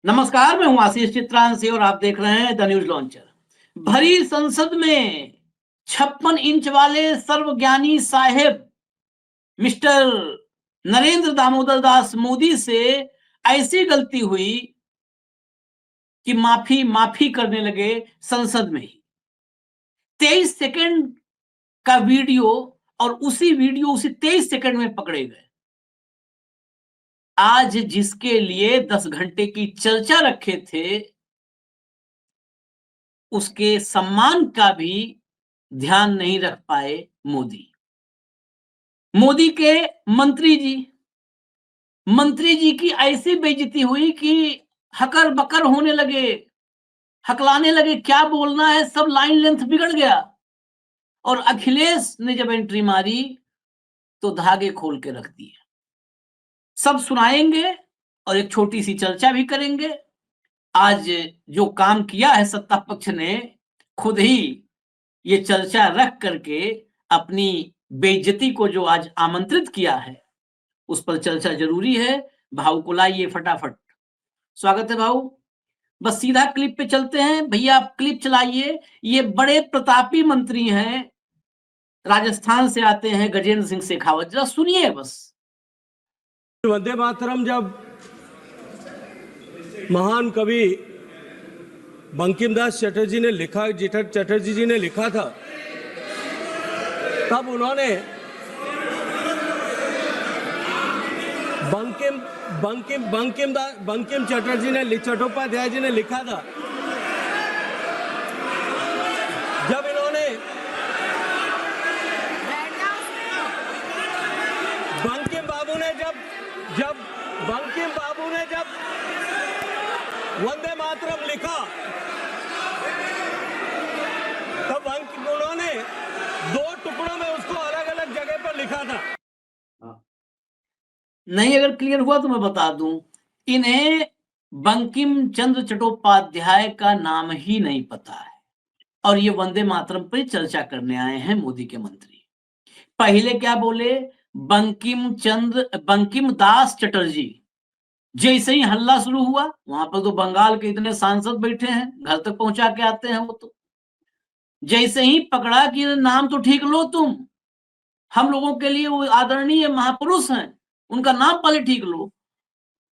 नमस्कार, मैं हूं आशीष चित्रांशी और आप देख रहे हैं द न्यूज लॉन्चर। भरी संसद में 56 इंच वाले सर्वज्ञानी साहेब मिस्टर नरेंद्र दामोदर दास मोदी से ऐसी गलती हुई कि माफी माफी करने लगे संसद में ही। 23 सेकंड का वीडियो और उसी 23 सेकंड में पकड़े गए। आज जिसके लिए 10 घंटे की चर्चा रखे थे, उसके सम्मान का भी ध्यान नहीं रख पाए मोदी। मोदी के मंत्री जी की ऐसी बेइज्जती हुई कि हकर बकर होने लगे, हकलाने लगे, क्या बोलना है, सब लाइन लेंथ बिगड़ गया। और अखिलेश ने जब एंट्री मारी तो धागे खोल के रख दिए। सब सुनाएंगे और एक छोटी सी चर्चा भी करेंगे। आज जो काम किया है सत्ता पक्ष ने, खुद ही ये चर्चा रख करके अपनी बेइज्जती को जो आज आमंत्रित किया है, उस पर चर्चा जरूरी है। भाऊ को लाइए फटाफट। स्वागत है भाऊ। बस सीधा क्लिप पे चलते हैं। भैया आप क्लिप चलाइए। ये बड़े प्रतापी मंत्री हैं, राजस्थान से आते हैं, गजेंद्र सिंह शेखावत। जरा सुनिए बस। वंदे मातरम जब महान कवि बंकिम दास चटर्जी ने लिखा, चटर्जी जी ने लिखा था, तब उन्होंने बंकिम चटर्जी ने, चट्टोपाध्याय जी ने लिखा था, जब इन्होंने बंकिम बाबू ने जब वंदे मातरम लिखा, तब उन्होंने 2 टुकड़ों में उसको अलग अलग जगह पर लिखा था। नहीं अगर क्लियर हुआ तो मैं बता दूं, इन्हें बंकिम चंद्र चट्टोपाध्याय का नाम ही नहीं पता है और ये वंदे मातरम पर चर्चा करने आए हैं मोदी के मंत्री। पहले क्या बोले? बंकिम दास चटर्जी। जैसे ही हल्ला शुरू हुआ, वहां पर तो बंगाल के इतने सांसद बैठे हैं, घर तक पहुंचा के आते हैं वो तो। जैसे ही पकड़ा कि नाम तो ठीक लो तुम, हम लोगों के लिए वो आदरणीय महापुरुष हैं, उनका नाम पहले ठीक लो।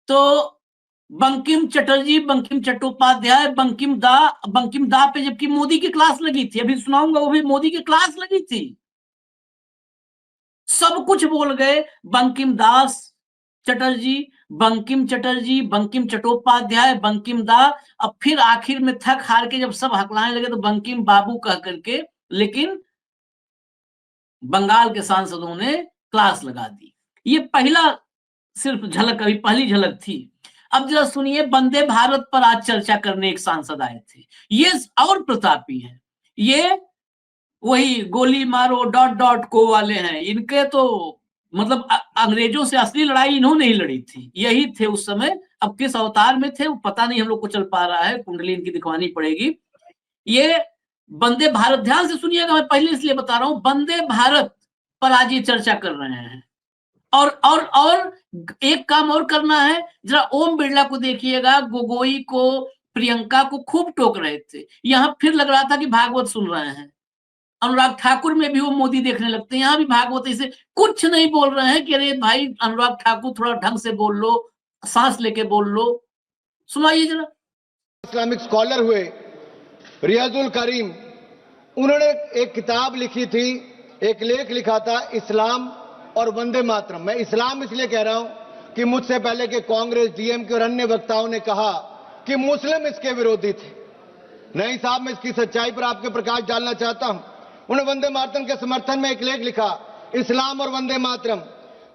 तो बंकिम चटर्जी, बंकिम चट्टोपाध्याय, बंकिम दा पे जबकि मोदी की क्लास लगी थी, अभी सुनाऊंगा, वो भी मोदी की क्लास लगी थी। सब कुछ बोल गए। बंकिम दास चटर्जी, बंकिम चट्टोपाध्याय, बंकिम दा। अब फिर आखिर में थक हार के जब सब हकलाने लगे तो बंकिम बाबू कह करके, लेकिन बंगाल के सांसदों ने क्लास लगा दी। ये पहला सिर्फ झलक, अभी पहली झलक थी। अब जरा सुनिए, वंदे भारत पर आज चर्चा करने एक सांसद आए थे। ये और प्रतापी हैं, ये वही गोली मारो डॉट को वाले हैं। इनके तो मतलब अंग्रेजों से असली लड़ाई इन्होंने ही लड़ी थी, यही थे उस समय। अब किस अवतार में थे वो पता नहीं हम लोग को चल पा रहा है, कुंडली इनकी दिखवानी पड़ेगी। ये वंदे भारत, ध्यान से सुनिएगा, मैं पहले इसलिए बता रहा हूं, वंदे भारत पर आज ये चर्चा कर रहे हैं। और एक काम और करना है, जरा ओम बिरला को देखिएगा, गोगोई को, प्रियंका को खूब टोक रहे थे। यहां फिर लग रहा था कि भागवत सुन रहे हैं। अनुराग ठाकुर में भी वो मोदी देखने लगते हैं, यहां भी भागवत से कुछ नहीं बोल रहे हैं कि अरे भाई अनुराग ठाकुर थोड़ा ढंग से बोल लो, सांस लेके बोल लो। सुनाइए जरा। इस्लामिक स्कॉलर हुए रियाजुल करीम, उन्होंने एक किताब लिखी थी, एक लेख लिखा था, इस्लाम और वंदे मातरम। मैं इस्लाम इसलिए कह रहा हूं कि मुझसे पहले के कांग्रेस, डीएमके और अन्य वक्ताओं ने कहा कि मुस्लिम इसके विरोधी थे। नहीं साहब, मैं इसकी सच्चाई पर आपके प्रकाश डालना चाहता हूं। उन्होंने वंदे मातरम के समर्थन में एक लेख लिखा, इस्लाम और वंदे मातरम।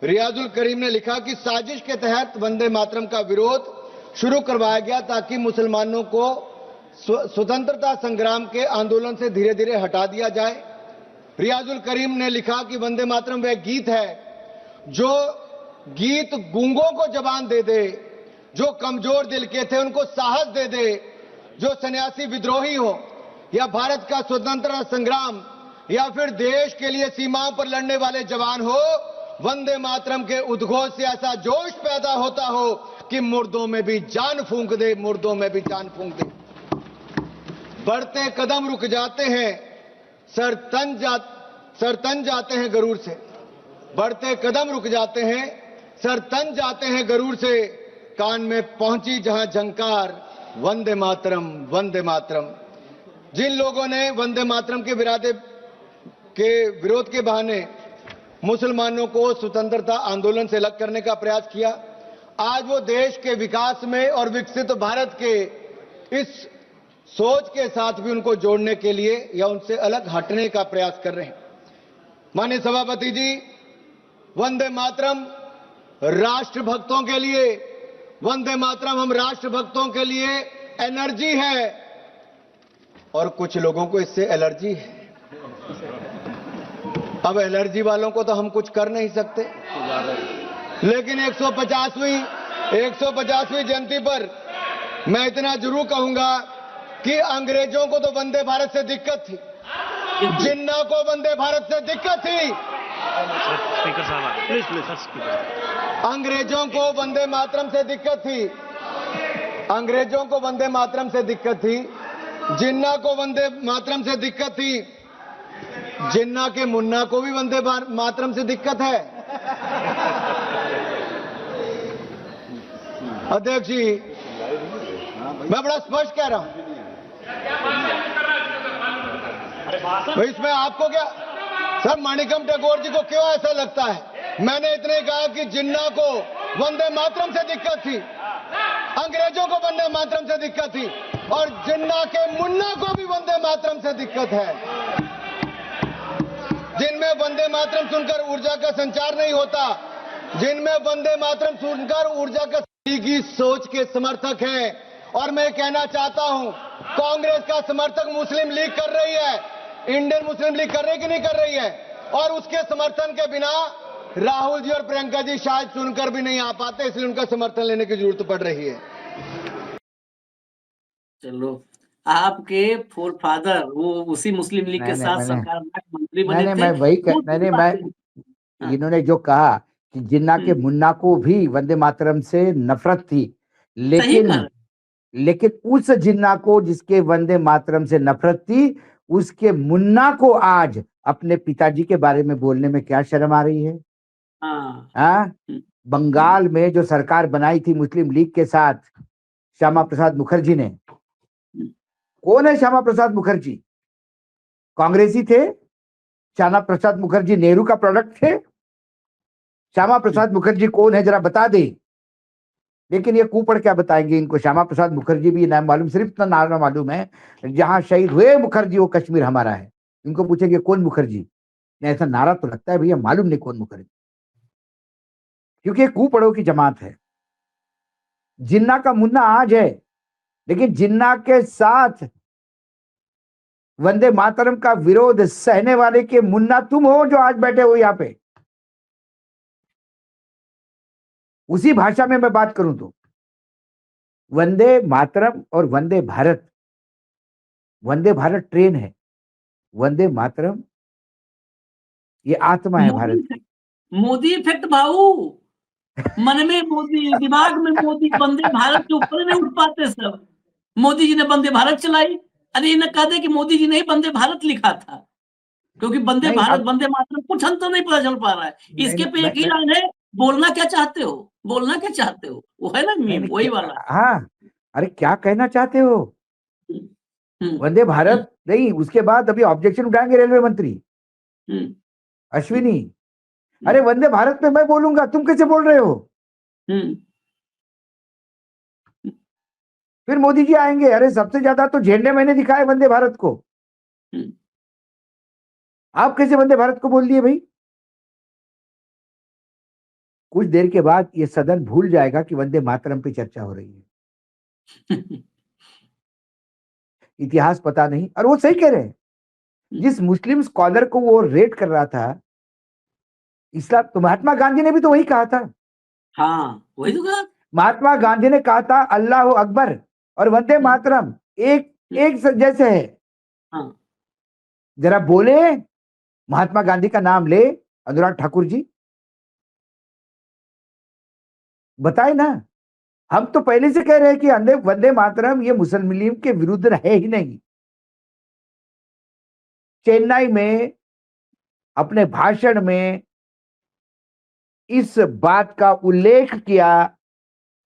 रियाजुल करीम ने लिखा कि साजिश के तहत वंदे मातरम का विरोध शुरू करवाया गया ताकि मुसलमानों को स्वतंत्रता संग्राम के आंदोलन से धीरे धीरे हटा दिया जाए। रियाजुल करीम ने लिखा कि वंदे मातरम वह गीत है जो गीत गूंगों को जबान दे दे, जो कमजोर दिल के थे उनको साहस दे दे, जो सन्यासी विद्रोही हो या भारत का स्वतंत्रता संग्राम या फिर देश के लिए सीमाओं पर लड़ने वाले जवान हो, वंदे मातरम के उद्घोष से ऐसा जोश पैदा होता हो कि मुर्दों में भी जान फूंक दे, मुर्दों में भी जान फूंक दे। बढ़ते कदम रुक जाते हैं, सर तन जाते हैं गरूर से। बढ़ते कदम रुक जाते हैं, सर तन जाते हैं गरूर से। कान में पहुंची जहां झंकार, वंदे मातरम, वंदे मातरम। जिन लोगों ने वंदे मातरम के विरोध के बहाने मुसलमानों को स्वतंत्रता आंदोलन से अलग करने का प्रयास किया, आज वो देश के विकास में और विकसित भारत के इस सोच के साथ भी उनको जोड़ने के लिए या उनसे अलग हटने का प्रयास कर रहे हैं। माननीय सभापति जी, वंदे मातरम राष्ट्रभक्तों के लिए, वंदे मातरम हम राष्ट्रभक्तों के लिए एनर्जी है, और कुछ लोगों को इससे एलर्जी है। अब एलर्जी वालों को तो हम कुछ कर नहीं सकते, लेकिन 150वीं जयंती पर मैं इतना जरूर कहूंगा कि अंग्रेजों को तो वंदे भारत से दिक्कत थी, जिन्ना को वंदे भारत से दिक्कत थी। स्पीकर साहब प्लीज स्पीकर। अंग्रेजों को वंदे मातरम से दिक्कत थी, अंग्रेजों को वंदे मातरम से दिक्कत थी, जिन्ना को वंदे मातरम से दिक्कत थी, जिन्ना के मुन्ना को भी वंदे मातरम से दिक्कत है। अध्यक्ष जी, मैं बड़ा स्पष्ट कह रहा हूं, इसमें आपको क्या सर, माणिकम टैगोर जी को क्यों ऐसा लगता है? मैंने इतने कहा कि जिन्ना को वंदे मातरम से दिक्कत थी, अंग्रेजों को वंदे मातरम से दिक्कत थी, और जिन्ना के मुन्ना को भी वंदे मातरम से दिक्कत है। जिनमें वंदे मातरम सुनकर ऊर्जा का संचार नहीं होता, जिनमें वंदे मातरम सुनकर ऊर्जा का की सोच के समर्थक हैं। और मैं कहना चाहता हूं, कांग्रेस का समर्थक मुस्लिम लीग कर रही है, इंडियन मुस्लिम लीग कर रही कि नहीं कर रही है, और उसके समर्थन के बिना राहुल जी और प्रियंका जी शायद सुनकर भी नहीं आ पाते, इसलिए उनका समर्थन लेने की जरूरत पड़ रही है। चलो, आपके फोर फादर वो उसी मुस्लिम लीग के साथ सरकार में मंत्री बने थे। मैं वही इन्होंने जो कहा कि जिन्ना के मुन्ना को भी वंदे मातरम से नफरत थी, लेकिन उस जिन्ना को जिसके वंदे मातरम से नफरत थी, उसके मुन्ना को आज अपने पिताजी के बारे में बोलने में क्या शर्म आ रही है? हाँ, बंगाल में जो सरकार बनाई थी मुस्लिम लीग के साथ श्यामा प्रसाद मुखर्जी ने, कौन है श्यामा प्रसाद मुखर्जी? कांग्रेसी थे। श्यामा प्रसाद मुखर्जी नेहरू का प्रोडक्ट थे। श्यामा प्रसाद मुखर्जी कौन है जरा बता दे। लेकिन ये कूपड़ क्या बताएंगे इनको? श्यामा प्रसाद मुखर्जी भी नाम मालूम, सिर्फ इतना नाम मालूम है जहां शहीद हुए मुखर्जी वो कश्मीर हमारा है। इनको पूछेंगे कौन मुखर्जी, ऐसा नारा तो लगता है भैया मालूम नहीं कौन मुखर्जी, क्योंकि कूपड़ों की जमात है। जिन्ना का मुन्ना आज है, लेकिन जिन्ना के साथ वंदे मातरम का विरोध सहने वाले के मुन्ना तुम हो जो आज बैठे हो यहाँ पे। उसी भाषा में मैं बात करूं तो वंदे मातरम और वंदे भारत ट्रेन है, वंदे मातरम ये आत्मा है भारत की। मोदी इफेक्ट भाऊ, मन में मोदी, दिमाग में मोदी, वंदे भारत के ऊपर नहीं उठ पाते सब। मोदी जी ने वंदे भारत चलाई, अरे इन्हें कह दे कि मोदी जी ने ही वंदे भारत लिखा था, क्योंकि वंदे भारत वंदे मातरम कुछ अंतर नहीं पता चल पा रहा है। इसके पे एक ही लाइन है, बोलना क्या चाहते हो, बोलना क्या चाहते हो, वो है ना मीम, वही वाला। हाँ, अरे क्या कहना चाहते हो? वंदे भारत नहीं, उसके बाद अभी ऑब्जेक्शन उठाएंगे रेलवे मंत्री अश्विनी। अरे वंदे भारत पे मैं बोलूंगा, तुम कैसे बोल रहे हो? फिर मोदी जी आएंगे, अरे सबसे ज्यादा तो झंडे मैंने दिखाए वंदे भारत को, आप कैसे वंदे भारत को बोल दिए भाई? कुछ देर के बाद ये सदन भूल जाएगा कि वंदे मातरम पे चर्चा हो रही है। इतिहास पता नहीं। और वो सही कह रहे हैं, जिस मुस्लिम स्कॉलर को वो रेट कर रहा था इस्लाम, तो महात्मा गांधी ने भी तो वही कहा था। हाँ, वही तो कहा। महात्मा गांधी ने कहा था अल्लाह अकबर और वंदे मातरम एक जैसे है। हाँ। जरा बोले, महात्मा गांधी का नाम ले अनुराग ठाकुर जी, बताए ना, हम तो पहले से कह रहे हैं कि वंदे मातरम ये मुस्लिम के विरुद्ध है ही नहीं। चेन्नई में अपने भाषण में इस बात का उल्लेख किया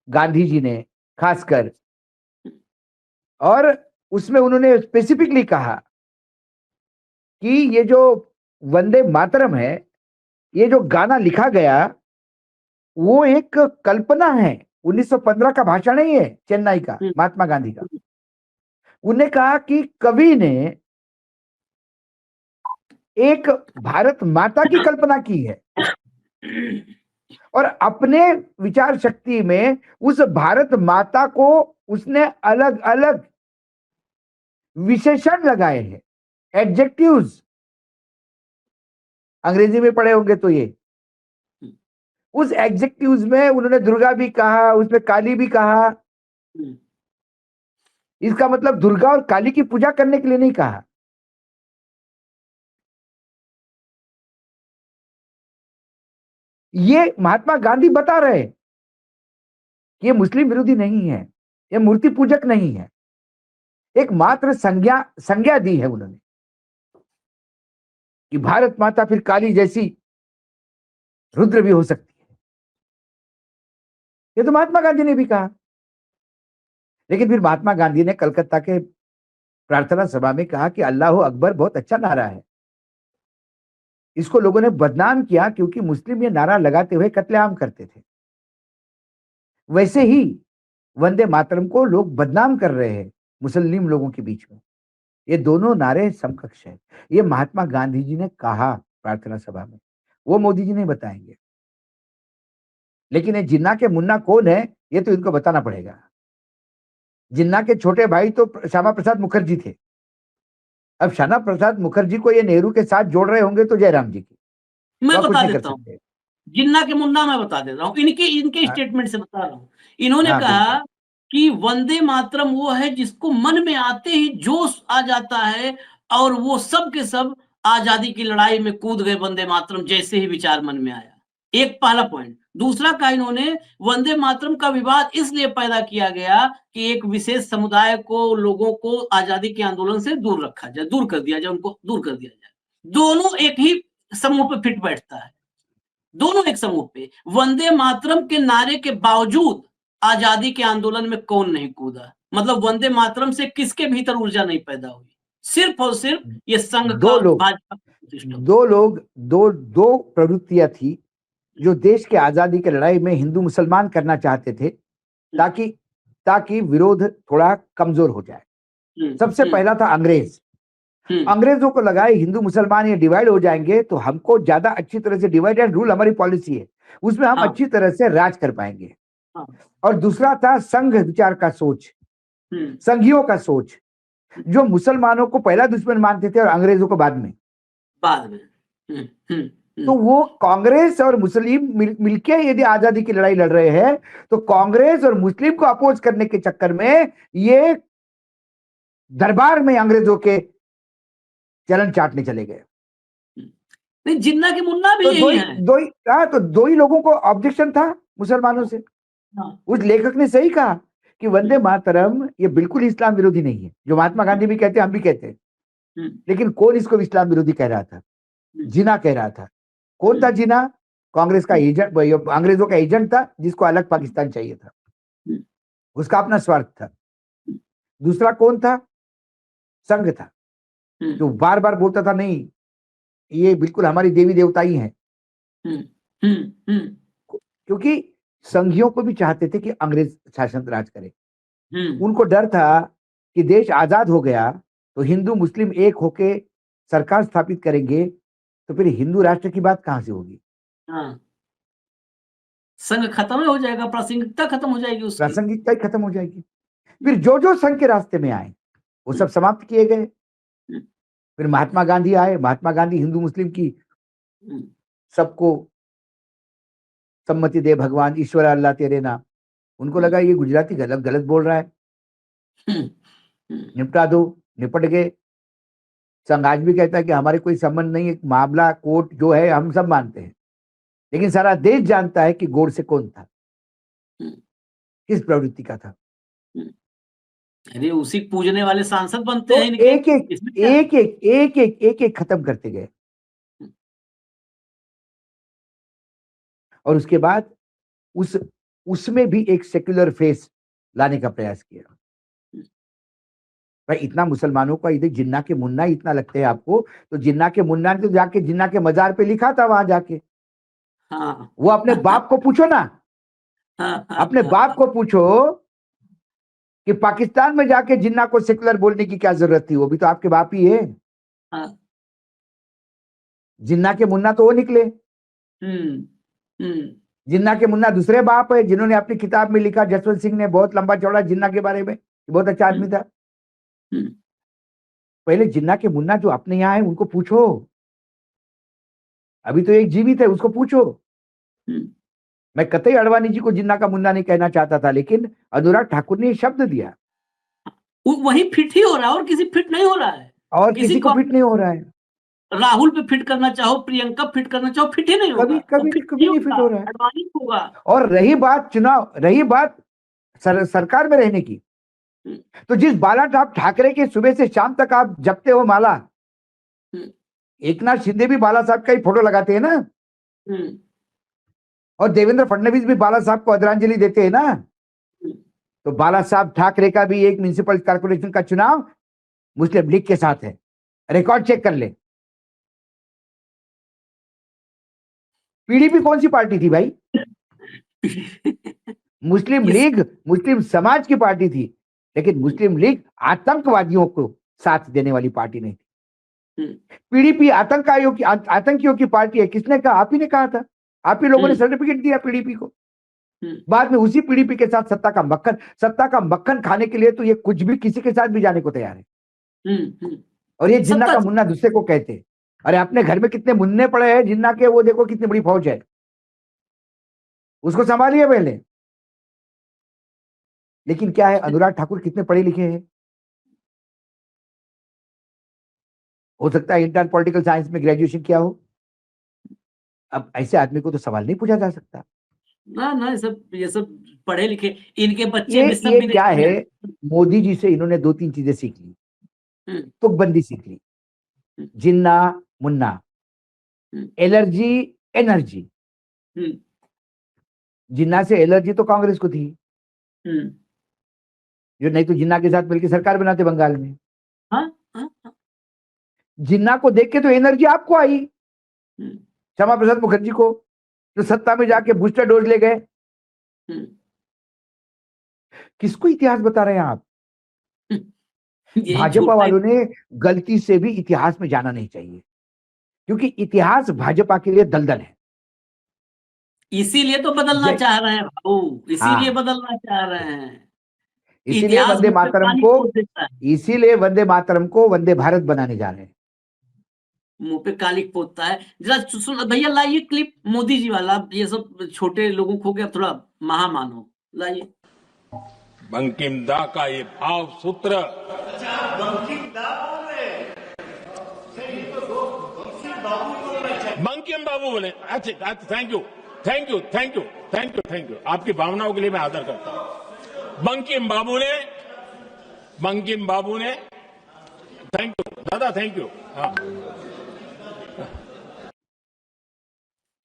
गांधी जी ने खासकर, और उसमें उन्होंने स्पेसिफिकली कहा कि ये जो वंदे मातरम है, ये जो गाना लिखा गया वो एक कल्पना है। 1915 का भाषण नहीं है चेन्नई का, महात्मा गांधी का। उन्होंने कहा कि कवि ने एक भारत माता की कल्पना की है और अपने विचार शक्ति में उस भारत माता को उसने अलग अलग विशेषण लगाए हैं, एडजेक्टिव्स। अंग्रेजी में पढ़े होंगे तो ये उस एडजेक्टिव्स में उन्होंने दुर्गा भी कहा, उसमें काली भी कहा। इसका मतलब दुर्गा और काली की पूजा करने के लिए नहीं कहा। ये महात्मा गांधी बता रहे कि ये मुस्लिम विरोधी नहीं है, ये मूर्ति पूजक नहीं है। एक मात्र संज्ञा दी है उन्होंने कि भारत माता फिर काली जैसी रुद्र भी हो सकती है। ये तो महात्मा गांधी ने भी कहा। लेकिन फिर महात्मा गांधी ने कलकत्ता के प्रार्थना सभा में कहा कि अल्लाह अकबर बहुत अच्छा नारा है। इसको लोगों ने बदनाम किया क्योंकि मुस्लिम ये नारा लगाते हुए कत्लेआम करते थे। वैसे ही वंदे मातरम को लोग बदनाम कर रहे हैं मुस्लिम लोगों के बीच में। ये दोनों नारे समकक्ष है। ये महात्मा गांधी जी ने कहा प्रार्थना सभा में, वो मोदी जी नहीं बताएंगे। लेकिन ये जिन्ना के मुन्ना कौन है ये तो इनको बताना पड़ेगा। जिन्ना के छोटे भाई तो श्यामा प्रसाद मुखर्जी थे। अब श्यामा प्रसाद मुखर्जी को ये नेहरू के साथ जोड़ रहे होंगे तो जयराम जी की। मैं बता देता हूँ, जिन्ना के मुन्ना मैं बता देता हूँ, इनके स्टेटमेंट से बता रहा हूँ। इन्होंने कहा कि वंदे मातरम वो है जिसको मन में आते ही जोश आ जाता है और वो सब के सब आजादी की लड़ाई में कूद गए वंदे मातरम जैसे ही विचार मन में आया। एक पहला पॉइंट। दूसरा कहा इन्होंने वंदे मातरम का विवाद इसलिए पैदा किया गया कि एक विशेष समुदाय को, लोगों को आजादी के आंदोलन से दूर रखा जाए, दूर कर दिया जाए, उनको दूर कर दिया जाए। दोनों एक ही समूह पे फिट बैठता है, दोनों एक समूह पे। वंदे मातरम के नारे के बावजूद आजादी के आंदोलन में कौन नहीं कूदा? मतलब वंदे मातरम से किसके भीतर ऊर्जा नहीं पैदा हुई? सिर्फ और सिर्फ ये संघ का, भाजपा दो प्रवृत्तियां थी जो देश के आजादी की लड़ाई में हिंदू मुसलमान करना चाहते थे ताकि विरोध थोड़ा कमजोर हो जाए। सबसे पहला था अंग्रेज। अंग्रेजों को लगा हिंदू मुसलमान ये डिवाइड हो जाएंगे तो हमको ज्यादा अच्छी तरह से डिवाइड एंड रूल हमारी पॉलिसी है, उसमें हम अच्छी तरह से राज कर पाएंगे। और दूसरा था संघ विचार का सोच, संघियों का सोच, जो मुसलमानों को पहला दुश्मन मानते थे और अंग्रेजों को बाद में। तो वो कांग्रेस और मुस्लिम मिलके यदि आजादी की लड़ाई लड़ रहे हैं तो कांग्रेस और मुस्लिम को अपोज करने के चक्कर में ये दरबार में अंग्रेजों के चलन चाटने चले गए। नहीं, जिन्ना के मुन्ना भी यही है। तो दो ही लोगों को ऑब्जेक्शन था मुसलमानों से। उस लेखक ने सही कहा कि वंदे मातरम ये बिल्कुल इस्लाम विरोधी नहीं है, जो महात्मा गांधी भी कहते हैं, हम भी कहते हैं। लेकिन कौन इसको इस्लाम विरोधी कह रहा था? जिन्ना कह रहा था। कौन था जिन्ना? कांग्रेस का एजेंट, अंग्रेजों का एजेंट था जिसको अलग पाकिस्तान चाहिए था, उसका अपना स्वार्थ था। दूसरा कौन था? संघ था, जो बार बार बोलता था नहीं ये बिल्कुल हमारी देवी देवता ही हैं। क्योंकि संघियों को भी चाहते थे कि अंग्रेज शासन राज करे। उनको डर था कि देश आजाद हो गया तो हिंदू मुस्लिम एक होके सरकार स्थापित करेंगे तो फिर हिंदू राष्ट्र की बात कहां से होगी? संघ खत्म हो जाएगा, प्रासंगिकता खत्म हो जाएगी, उसकी प्रासंगिकता ही खत्म हो जाएगी। फिर जो संघ के रास्ते में आए वो सब समाप्त किए गए। फिर महात्मा गांधी आए। महात्मा गांधी हिंदू मुस्लिम की सबको सम्मति दे भगवान, ईश्वर अल्लाह तेरे नाम। उनको लगा ये गुजराती गलत बोल रहा है, निपटा दो, निपट गए। संघ आज भी कहता है कि हमारे कोई संबंध नहीं है, मामला कोर्ट जो है हम सब मानते हैं, लेकिन सारा देश जानता है कि गोडसे कौन था। किस प्रवृत्ति का था? अरे उसी पूजने वाले सांसद बनते तो हैं इनके, एक एक इसमें क्या? एक एक एक एक एक एक खत्म करते गए, और उसके बाद उसमें भी एक सेक्युलर फेस लाने का प्रयास किया। भाई इतना मुसलमानों का इधर जिन्ना के मुन्ना इतना लगते हैं आपको, तो जिन्ना के मुन्ना ने तो जाके जिन्ना के मजार पे लिखा था वहां जाके। हाँ वो अपने बाप को पूछो ना, हाँ, अपने बाप को पूछो कि पाकिस्तान में जाके जिन्ना को सेक्युलर बोलने की क्या जरूरत थी, वो भी तो आपके बाप ही है। हाँ, जिन्ना के मुन्ना तो वो निकले। हम्म, जिन्ना के मुन्ना दूसरे बाप है जिन्होंने अपनी किताब में लिखा, जसवंत सिंह ने बहुत लंबा चौड़ा जिन्ना के बारे में, बहुत अच्छा आदमी था। पहले जिन्ना के मुन्ना जो अपने यहाँ है उनको पूछो, अभी तो एक जीवित है उसको पूछो। मैं कतई अडवाणी जी को जिन्ना का मुन्ना नहीं कहना चाहता था, लेकिन अनुराग ठाकुर ने शब्द दिया। वही फिट ही हो रहा है और किसी फिट नहीं हो रहा है, और किसी को फिट नहीं हो रहा है। राहुल पे फिट करना चाहो, प्रियंका फिट करना चाहो, फिट ही नहीं होगा, कभी नहीं फिट हो रहा है। अडवाणी होगा। और रही बात चुनाव, रही बात सरकार में रहने की, तो जिस बाला ठाकरे के सुबह से शाम तक आप जपते हो माला, एकनाथ शिंदे भी बाला साहब का ही फोटो लगाते हैं ना, और देवेंद्र फडणवीस भी बाला साहब को आदरांजलि देते हैं ना, तो बाला साहब ठाकरे का भी एक म्युनिसिपल कॉर्पोरेशन का चुनाव मुस्लिम लीग के साथ है। रिकॉर्ड चेक कर ले। पीडीपी कौन सी पार्टी थी भाई? मुस्लिम लीग मुस्लिम समाज की पार्टी थी, लेकिन मुस्लिम लीग आतंकवादियों को साथ देने वाली पार्टी नहीं थी। पीडीपी आतंकियों की पार्टी है। किसने कहा? आप ही ने कहा था, आप ही लोगों ने सर्टिफिकेट दिया पीडीपी को। बाद में उसी पीडीपी के साथ सत्ता का मक्खन खाने के लिए तो ये कुछ भी किसी के साथ भी जाने को तैयार है। और ये जिन्ना का मुन्ना दूसरे को कहते हैं। अरे अपने घर में कितने मुन्ने पड़े हैं जिन्ना के, वो देखो कितनी बड़ी फौज है, उसको संभालिए पहले। लेकिन क्या है, अनुराग ठाकुर कितने पढ़े लिखे हैं? हो सकता है इंटर पॉलिटिकल साइंस में ग्रेजुएशन किया हो। अब ऐसे आदमी को तो सवाल नहीं पूछा जा सकता ना, ये सब पढ़े लिखे इनके बच्चे ये भी सब भी क्या है, मोदी जी से इन्होंने 2-3 चीजें सीख ली। तुकबंदी सीख ली, जिन्ना मुन्ना, एलर्जी एनर्जी। जिन्ना से एलर्जी तो कांग्रेस को थी, जो नहीं तो जिन्ना के साथ मिलकर सरकार बनाते बंगाल में। जिन्ना को देख के तो एनर्जी आपको आई, श्यामा प्रसाद मुखर्जी को, जो सत्ता में जाके बूस्टर डोज ले गए। किसको इतिहास बता रहे हैं आप? भाजपा वालों ने गलती से भी इतिहास में जाना नहीं चाहिए, क्योंकि इतिहास भाजपा के लिए दलदल है। इसीलिए तो बदलना चाह रहे हैं बाबू, इसीलिए बदलना चाह रहे हैं। इसीलिए वंदे मातरम को वंदे भारत बनाने जा रहे हैं। मुंह पे कालिक पोतता है। जरा सुन भैया, लाइए क्लिप मोदी जी वाला, ये सब छोटे लोगों को क्या थोड़ा महामानो, लाइए। बंकिम दा का ये भाव सूत्र, बंकिम बाबू बोले। अच्छा, थैंक यू। आपकी भावनाओं के लिए मैं आदर करता हूं। बंकिम बाबू ने थैंक यू दादा, थैंक यू। हाँ,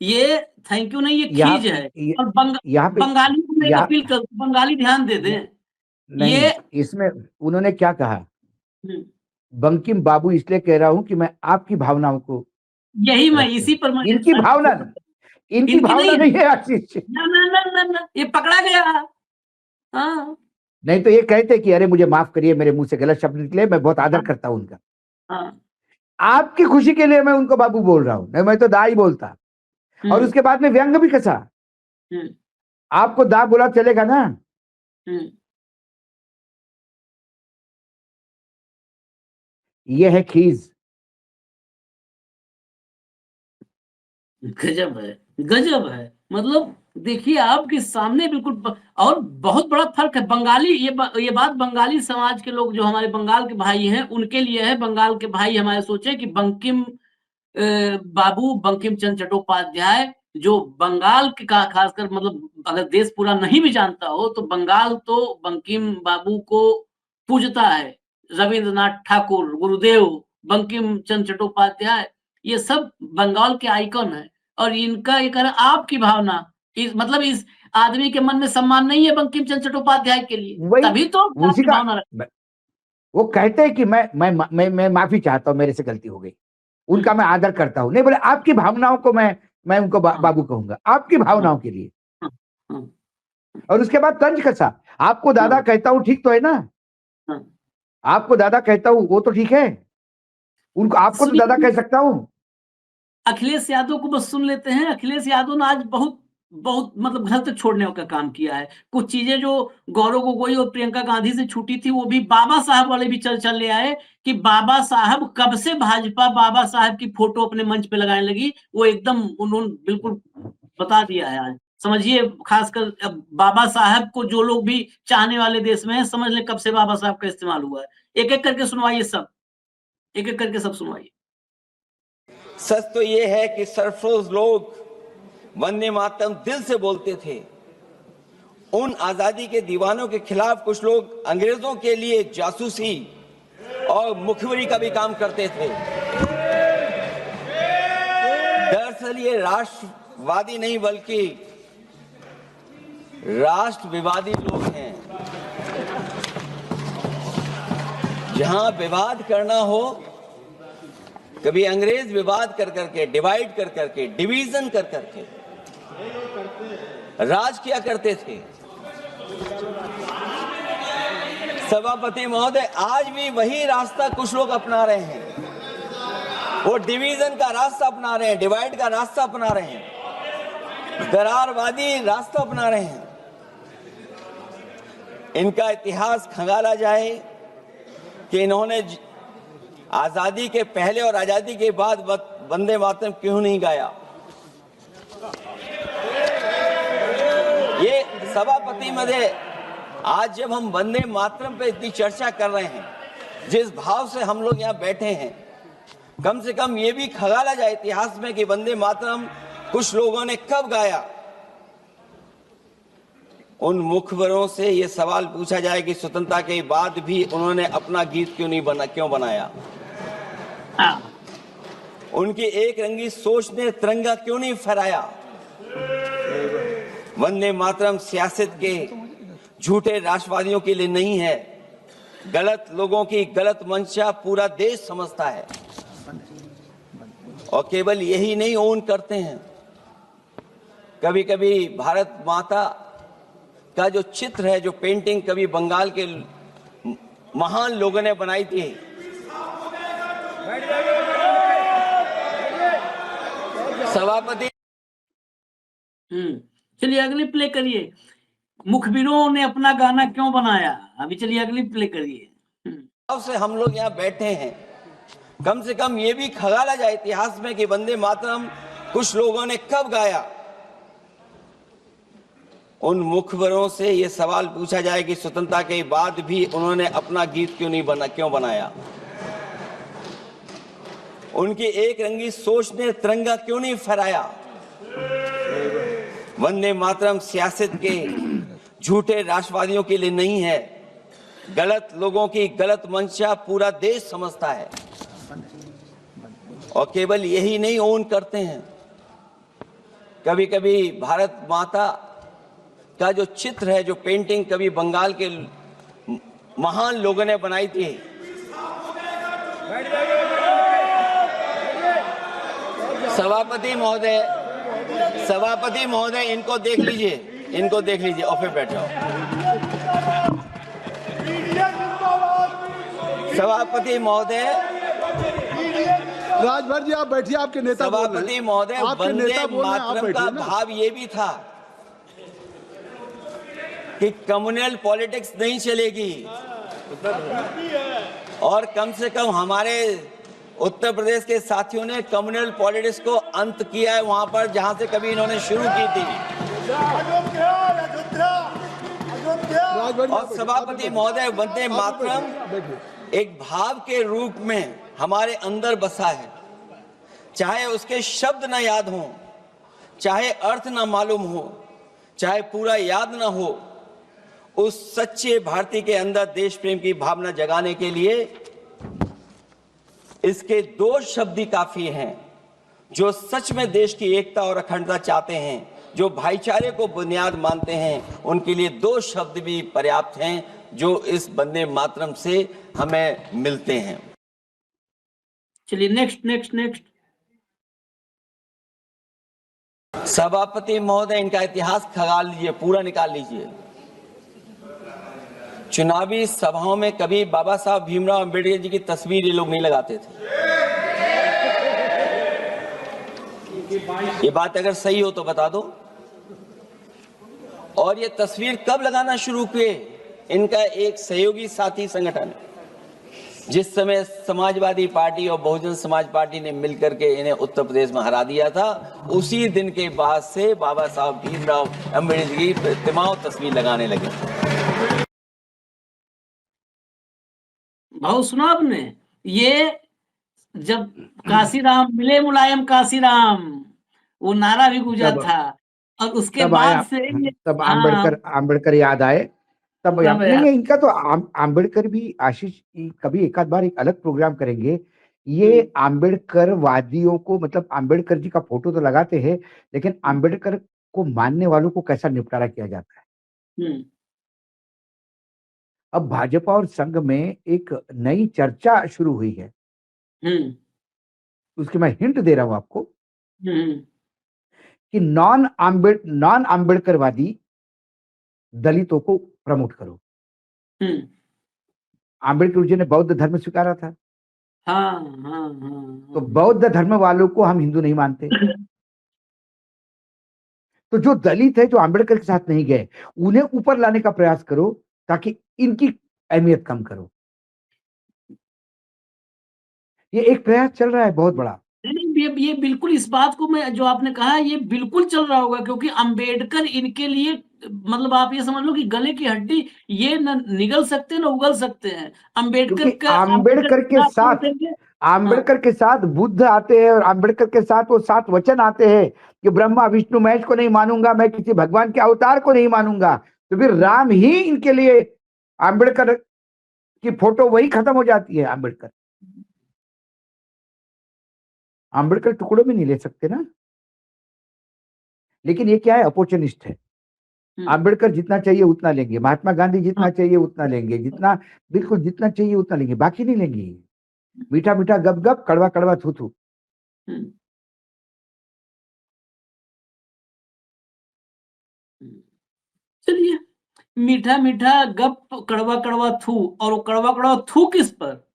ये थैंक यू नहीं, ये खीज है। और बंगाली को मैं अपील कर, बंगाली ध्यान दे दें। ये इसमें उन्होंने क्या कहा, बंकिम बाबू इसलिए कह रहा हूं कि मैं आपकी भावनाओं को, यही मैं इसी पर इनकी भावना नहीं है आशीष। ना, ये पकड़ा गया। हाँ, नहीं तो ये कहते कि अरे मुझे माफ करिए, मेरे मुंह से गलत शब्द निकले, मैं बहुत आदर करता हूं उनका। आपकी खुशी के लिए मैं उनको बाबू बोल रहा हूं, नहीं मैं तो दा ही बोलता। और उसके बाद में व्यंग भी कसा। आपको दा बोला चलेगा ना? ये है खीज। गजब है। मतलब देखिए आपके सामने बिल्कुल, और बहुत बड़ा फर्क है। बंगाली, ये बात बंगाली समाज के लोग जो हमारे बंगाल के भाई हैं उनके लिए है। बंगाल के भाई हमारे सोचे कि बंकिम चंद्र चट्टोपाध्याय जो बंगाल के का खासकर मतलब अगर देश पूरा नहीं भी जानता हो तो बंगाल तो बंकिम बाबू को पूजता है। रविंद्रनाथ ठाकुर, गुरुदेव, बंकिम चंद्र चट्टोपाध्याय, ये सब बंगाल के आइकन है और इनका ये कह रहा आपकी भावना इस मतलब इस आदमी के मन में सम्मान नहीं है बंकिम चंद्र चट्टोपाध्याय के लिए, वही तभी तो उसी आपकी का भावना वो कहते हैं कि मैं माफी चाहता हूं, मेरे से गलती हो गई, उनका मैं आदर करता हूं। नहीं बोले आपकी भावनाओं को मैं उनको बाबू कहूंगा, आपकी भावनाओं के लिए। और उसके बाद तंज कसा, आपको दादा कहता हूं ठीक तो है ना, आपको दादा कहता हूं वो तो ठीक है, उनको आपको तो दादा कह सकता हूं। अखिलेश यादव को बस सुन लेते हैं। अखिलेश यादव ने आज बहुत बहुत मतलब घर तक छोड़ने का काम किया है। कुछ चीजें जो गौरव गोगोई और प्रियंका गांधी से छूटी थी वो भी बाबा साहब वाले भी चल ले आए कि बाबा साहब कब से भाजपा बाबा साहब की फोटो अपने मंच पे लगाने लगी, वो एकदम उन्होंने बिल्कुल बता दिया है। आज समझिए, खासकर बाबा साहब को जो लोग भी चाहने वाले देश में है, समझ ले कब से बाबा साहब का इस्तेमाल हुआ है। एक एक करके सुनवाइए, सब एक एक करके सब सुनवाइए। सच तो ये है कि सरफरोश लोग वंदे मातरम दिल से बोलते थे। उन आजादी के दीवानों के खिलाफ कुछ लोग अंग्रेजों के लिए जासूसी और मुखबिरी का भी काम करते थे। दरअसल ये राष्ट्रवादी नहीं बल्कि राष्ट्र विवादी लोग हैं। जहां विवाद करना हो, कभी अंग्रेज विवाद कर करके, डिवाइड कर करके, डिवीजन कर करके राज किया करते थे। सभापति महोदय, आज भी वही रास्ता कुछ लोग अपना रहे हैं। वो डिवीजन का रास्ता अपना रहे हैं, डिवाइड का रास्ता अपना रहे हैं, दरारवादी रास्ता अपना रहे हैं। इनका इतिहास खंगाला जाए कि इन्होंने आजादी के पहले और आजादी के बाद वंदे मातरम क्यों नहीं गाया। ये सभापति महोदय, आज जब हम वंदे मातरम पे इतनी चर्चा कर रहे हैं, जिस भाव से हम लोग यहाँ बैठे हैं, कम से कम ये भी खंगाला जाए इतिहास में कि वंदे मातरम कुछ लोगों ने कब गाया। उन मुखबरों से ये सवाल पूछा जाए कि स्वतंत्रता के बाद भी उन्होंने अपना गीत क्यों बनाया। उनकी एक रंगी सोच ने तिरंगा क्यों नहीं फहराया। वंदे मातरम सियासत के झूठे राष्ट्रवादियों के लिए नहीं है, गलत लोगों की गलत मंशा पूरा देश समझता है। और केवल यही नहीं ओन करते हैं, कभी कभी भारत माता का जो चित्र है, जो पेंटिंग कभी बंगाल के महान लोगों ने बनाई थी, सभापति। चलिए अगली प्ले करिए। मुखबिरों ने अपना गाना क्यों बनाया, अभी चलिए अगली प्ले करिए। से हम लोग यहाँ बैठे हैं, कम से कम ये भी खंगाला जाए इतिहास में कि वंदे मातरम कुछ लोगों ने कब गाया। उन मुखबरों से ये सवाल पूछा जाए कि स्वतंत्रता के बाद भी उन्होंने अपना गीत क्यों बनाया। उनकी एक रंगी सोच ने तिरंगा क्यों नहीं फहराया। वंदे मातरम सियासत के झूठे राष्ट्रवादियों के लिए नहीं है, गलत लोगों की गलत मंशा पूरा देश समझता है। और केवल यही नहीं ओन करते हैं, कभी कभी भारत माता का जो चित्र है, जो पेंटिंग कभी बंगाल के महान लोगों ने बनाई थी, सभापति महोदय इनको देख लीजिए और फिर बैठ जाओ। सभापति महोदय, राजभर जी आप बैठिए, आपके नेता सभापति महोदय, वंदे मातरम का भाव ये भी था कि कम्युनल पॉलिटिक्स नहीं चलेगी। और कम से कम हमारे उत्तर प्रदेश के साथियों ने कम्युनल पॉलिटिक्स को अंत किया है वहां पर जहां से कभी इन्होंने शुरू की थी। और सभापति महोदय, वंदे मातरम एक भाव के रूप में हमारे अंदर बसा है, चाहे उसके शब्द न याद हों, चाहे अर्थ ना मालूम हो, चाहे पूरा याद ना हो, उस सच्चे भारतीय के अंदर देश प्रेम की भावना जगाने के लिए इसके दो शब्द ही काफी हैं। जो सच में देश की एकता और अखंडता चाहते हैं, जो भाईचारे को बुनियाद मानते हैं, उनके लिए दो शब्द भी पर्याप्त हैं जो इस वंदे मातरम से हमें मिलते हैं। चलिए नेक्स्ट। सभापति महोदय, इनका इतिहास खंगाल लीजिए, पूरा निकाल लीजिए। चुनावी सभाओं में कभी बाबा साहब भीमराव अंबेडकर जी की तस्वीर ये लोग नहीं लगाते थे। ये बात अगर सही हो तो बता दो। और ये तस्वीर कब लगाना शुरू किए? इनका एक सहयोगी साथी संगठन, जिस समय समाजवादी पार्टी और बहुजन समाज पार्टी ने मिलकर के इन्हें उत्तर प्रदेश में हरा दिया था, उसी दिन के बाद से बाबा साहब भीमराव अंबेडकर की प्रतिमा और तस्वीर लगाने लगे। भाव सुना आपने? ये जब काशीराम मिले मुलायम काशीराम, वो नारा भी गूंजा था, और उसके बाद से तब आम्बेडकर याद आए। तब नहीं, इनका तो आम्बेडकर भी, आशीष कभी एक आध बार एक अलग प्रोग्राम करेंगे। ये आम्बेडकर वादियों को, मतलब आम्बेडकर जी का फोटो तो लगाते हैं, लेकिन आम्बेडकर को मानने वालों को कैसा निपटारा किया जाता है। अब भाजपा और संघ में एक नई चर्चा शुरू हुई है, उसकी मैं हिंट दे रहा हूं आपको कि नॉन आम्बेडकरवादी दलितों को प्रमोट करो। आम्बेडकर जी ने बौद्ध धर्म स्वीकारा था। तो बौद्ध धर्म वालों को हम हिंदू नहीं मानते। तो जो दलित है, जो आम्बेडकर के साथ नहीं गए, उन्हें ऊपर लाने का प्रयास करो ताकि इनकी अहमियत कम करो। ये एक प्रयास चल रहा है बहुत बड़ा। ये बिल्कुल, इस बात को मैं, जो आपने कहा, ये बिल्कुल चल रहा होगा, क्योंकि अंबेडकर इनके लिए, मतलब आप ये समझ लो कि गले की हड्डी, ये न निगल सकते हैं न उगल सकते हैं। आम्बेडकर के साथ बुद्ध आते हैं, और आम्बेडकर के साथ वो 7 वचन आते हैं कि ब्रह्मा विष्णु महेश को नहीं मानूंगा, मैं किसी भगवान के अवतार को नहीं मानूंगा। तो फिर राम ही इनके लिए, आम्बेडकर की फोटो वही खत्म हो जाती है। आम्बेडकर टुकड़ों में नहीं ले सकते ना। लेकिन ये क्या है, अपॉर्चुनिस्ट है। आम्बेडकर जितना चाहिए उतना लेंगे, महात्मा गांधी जितना चाहिए उतना लेंगे, जितना चाहिए उतना लेंगे, बाकी नहीं लेंगे। मीठा मीठा गप गप, कड़वा कड़वा थू थू। चलिए, मीठा मीठा गप, कड़वा कड़वा थू, और वो कड़वा कड़वा थू किस पर?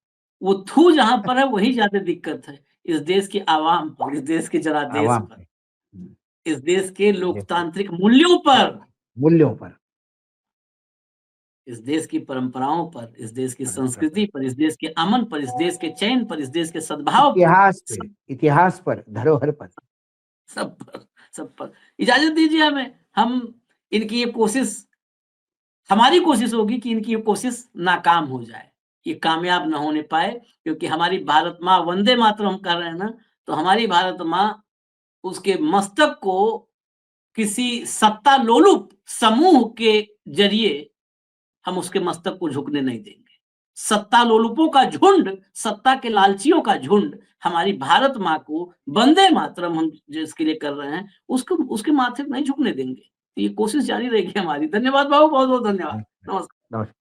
वो थू जहां पर है वही ज्यादा दिक्कत है, इस देश की आवाम पर, इस देश के जनादेश पर, इस देश के लोकतांत्रिक मूल्यों पर, इस देश की परंपराओं पर, इस देश की संस्कृति पर, इस देश के अमन पर, इस देश के चैन पर, इस देश के सद्भाव, इतिहास पर, धरोहर पर, सब पर। इजाजत दीजिए हमें, हम इनकी ये कोशिश, हमारी कोशिश होगी कि इनकी ये कोशिश नाकाम हो जाए, ये कामयाब न होने पाए, क्योंकि हमारी भारत माँ, वंदे मातरम हम कर रहे हैं ना, तो हमारी भारत माँ, उसके मस्तक को किसी सत्ता लोलुप समूह के जरिए हम उसके मस्तक को झुकने नहीं देंगे। सत्ता लोलुपों का झुंड, सत्ता के लालचियों का झुंड हमारी भारत माँ को, वंदे मातरम हम जिसके लिए कर रहे हैं, उसके माथे नहीं झुकने देंगे। ये कोशिश जारी रहेगी हमारी। धन्यवाद बाबू, बहुत बहुत धन्यवाद। नमस्कार।